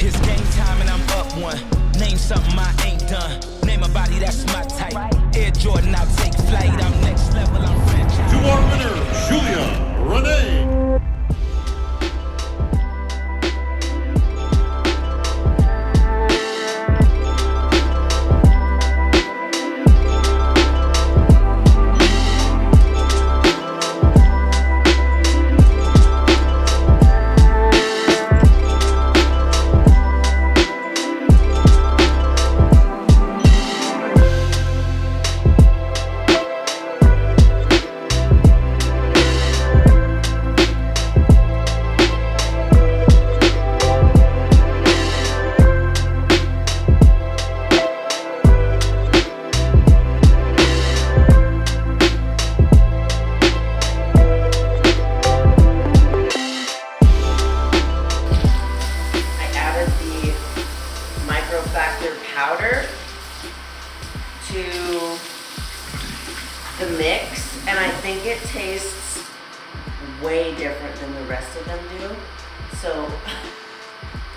It's game time and I'm up one. Name something I ain't done. Name a body that's my type. Air Jordan, I'll take flight. I'm next level, I'm franchise. To our winner, Julia Rene. Powder to the mix, and I think it tastes way different than the rest of them do. So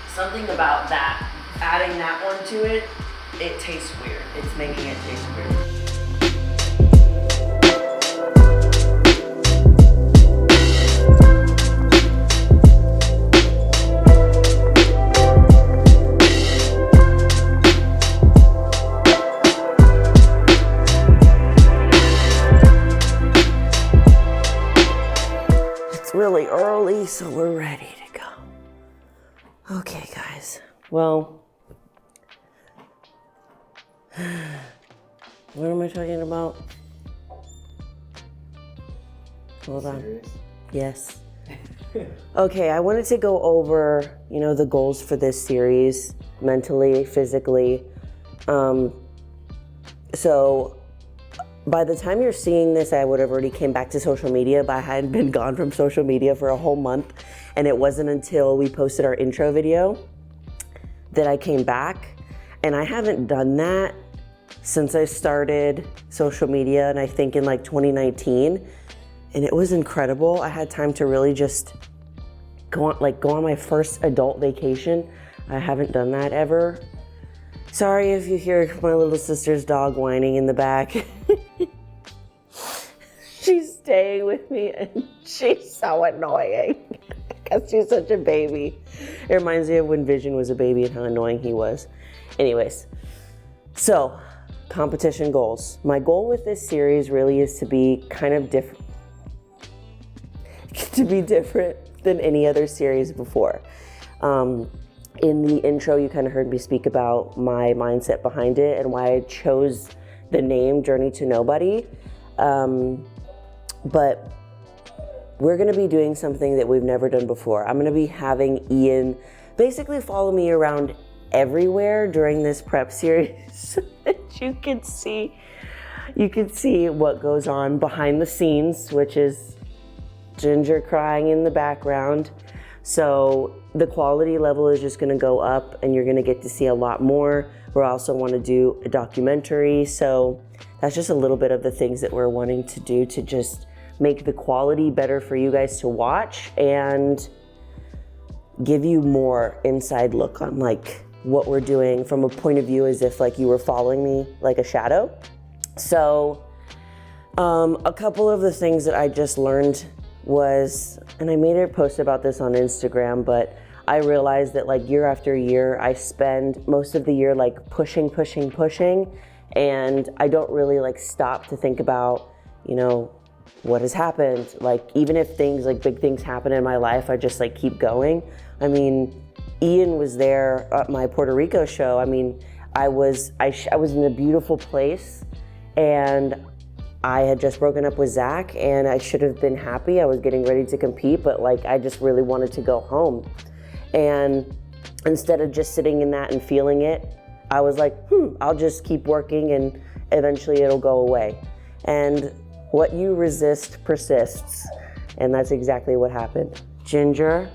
something about that, adding that one to it, it tastes weird. It's making it taste weird. Really early, so we're ready to go. Okay, guys. Well, what am I talking about? Hold on. Serious? Yes. Okay, I wanted to go over, the goals for this series, mentally, physically. So by the time you're seeing this, I would have already came back to social media, but I hadn't been gone from social media for a whole month. And it wasn't until we posted our intro video that I came back. And I haven't done that since I started social media, and I think in like 2019. And it was incredible. I had time to really just go on my first adult vacation. I haven't done that ever. Sorry if you hear my little sister's dog whining in the back. She's staying with me and she's so annoying because she's such a baby. It reminds me of when Vision was a baby and how annoying he was. Anyways, so competition goals. My goal with this series really is to be kind of different, than any other series before. In the intro, you kind of heard me speak about my mindset behind it and why I chose the name Journey to Nobody. But we're gonna be doing something that we've never done before. I'm gonna be having Ian basically follow me around everywhere during this prep series so that you can see what goes on behind the scenes, which is Ginger crying in the background. So the quality level is just gonna go up and you're gonna get to see a lot more. We also wanna do a documentary. So that's just a little bit of the things that we're wanting to do to just make the quality better for you guys to watch and give you more inside look on like what we're doing from a point of view as if like you were following me like a shadow. So a couple of the things that I just learned was, and I made a post about this on Instagram, but I realized that like year after year, I spend most of the year like pushing, and I don't really like stop to think about, what has happened. Like even if things like big things happen in my life, I just like keep going. I mean, Ian was there at my Puerto Rico show. I mean, I was in a beautiful place and I had just broken up with Zach and I should have been happy. I was getting ready to compete, but like I just really wanted to go home. And instead of just sitting in that and feeling it, I was like, I'll just keep working and eventually it'll go away. And what you resist persists. And that's exactly what happened. Ginger,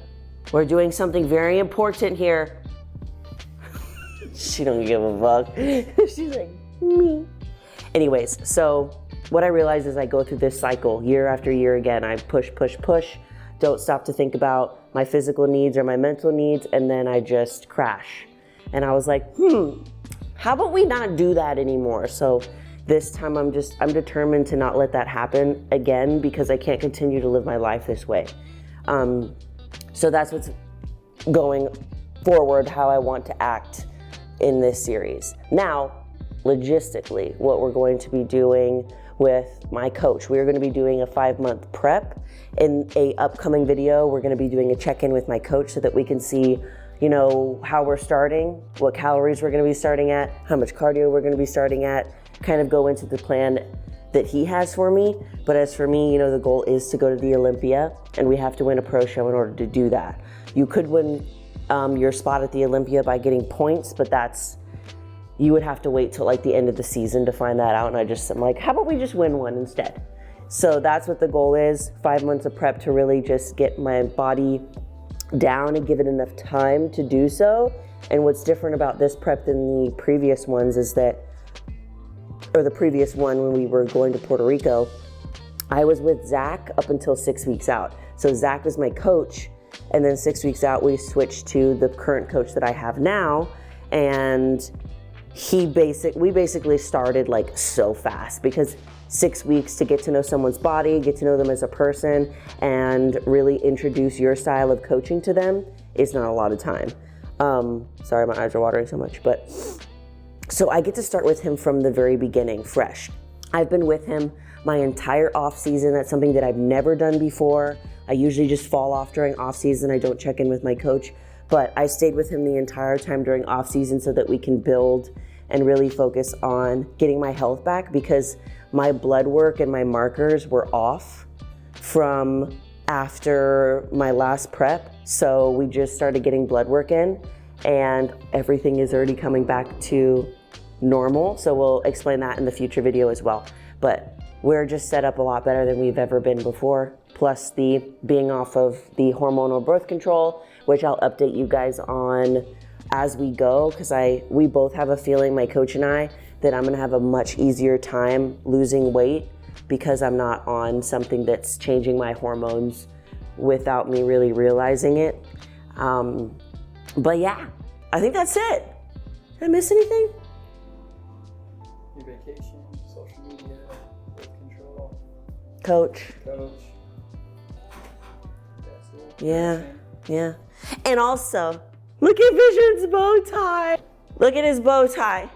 we're doing something very important here. She don't give a fuck. She's like, me. Anyways, so what I realize is I go through this cycle year after year again. I push, don't stop to think about my physical needs or my mental needs, and then I just crash. And I was like, how about we not do that anymore? So this time I'm determined to not let that happen again, because I can't continue to live my life this way. So that's what's going forward, how I want to act in this series. Now, logistically, what we're going to be doing with my coach, we're going to be doing a 5-month prep. In a upcoming video, we're going to be doing a check-in with my coach so that we can see, you know, how we're starting, what calories we're going to be starting at, how much cardio we're going to be starting at, kind of go into the plan that he has for me. But as for me, you know, the goal is to go to the Olympia, and we have to win a pro show in order to do that. You could win your spot at the Olympia by getting points, but you would have to wait till like the end of the season to find that out. And I'm like, how about we just win one instead? So that's what the goal is, 5 months of prep to really just get my body down and give it enough time to do so. And what's different about this prep than the previous ones is that, or the previous one when we were going to Puerto Rico, I was with Zach up until 6 weeks out. So Zach was my coach, and then 6 weeks out we switched to the current coach that I have now, and we basically started like so fast, because 6 weeks to get to know someone's body, get to know them as a person, and really introduce your style of coaching to them is not a lot of time. Sorry, my eyes are watering so much, but so I get to start with him from the very beginning, fresh. I've been with him my entire off season. That's something that I've never done before. I usually just fall off during off season. I don't check in with my coach, but I stayed with him the entire time during off season so that we can build and really focus on getting my health back, because my blood work and my markers were off from after my last prep. So we just started getting blood work in, and everything is already coming back to normal. So we'll explain that in the future video as well. But we're just set up a lot better than we've ever been before. Plus the being off of the hormonal birth control, which I'll update you guys on as we go, because we both have a feeling, my coach and I, that I'm gonna have a much easier time losing weight because I'm not on something that's changing my hormones without me really realizing it. But yeah, I think that's it. Did I miss anything? Your vacation, social media, birth control, Coach. Yeah. And also, look at Vision's bow tie. Look at his bow tie.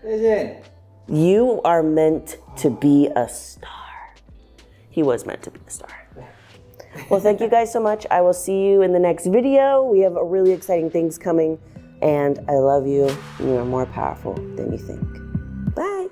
Vision. You are meant to be a star. He was meant to be a star. Well, thank you guys so much. I will see you in the next video. We have really exciting things coming, and I love you. You are more powerful than you think. Bye.